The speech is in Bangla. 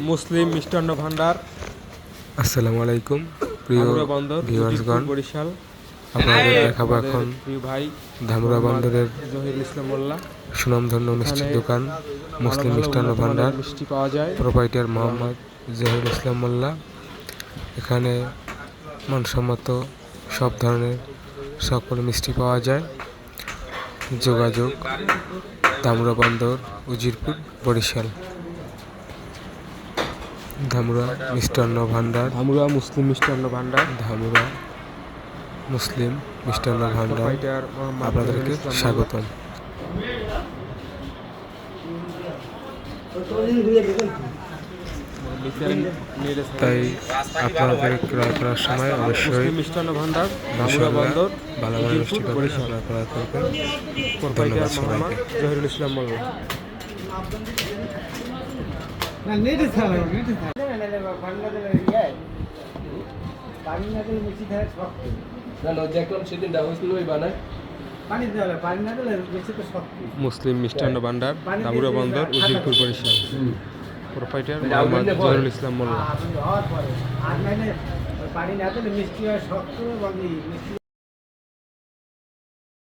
মুসলিম মিষ্টান্ন ভান্ডার। আসসালামু আলাইকুম প্রিয় ভিউয়ার্সগণ, বরিশাল। আপনাদের দেখাবো এখন প্রিয় ভাই ধামরা বন্দরের জহিরুল ইসলাম মোল্লা। সুনামধন্য মিষ্টির দোকান মুসলিম মিষ্টান্ন ভান্ডার, মিষ্টি পাওয়া যায়। প্রোপাইটার মোহাম্মদ জহিরুল ইসলাম মোল্লা। এখানে মানসম্মত সব ধরনের সকল মিষ্টি পাওয়া যায়। যোগাযোগ ধামরা বন্দর, উজিরপুর, বরিশাল। ধামরা মিষ্টান্ন ভান্ডার, ধামরা মুসলিম মিষ্টান্ন ভান্ডার, ধামরা মুসলিম মিষ্টান্ন ভান্ডার, প্রোপাইটার মোহাম্মদ আপনাদেরকে জহিরুল ইসলাম স্বাগতম। তাই আপনাদের ক্রয় করার সময় অবশ্যই মুসলিম মিষ্টান্ন ভান্ডার, ধামরা বন্দর, ভালো ভালো মিষ্টি পাবেন, বরিশাল। আপনারা ক্রয় করবেন। প্রোপাইটার ধন্যবাদ মোহাম্মদ সবাইকে। জহিরুল ইসলাম মোল্লা। মুসলিম মিষ্টান্ন ভান্ডার, ধামরা বন্দর, উজিরপুর, বরিশাল। প্রোপাইটার মোহাম্মদ জহিরুল ইসলাম মোল্লা। পানি না দিলে মিষ্টি হয় শক্ত এবং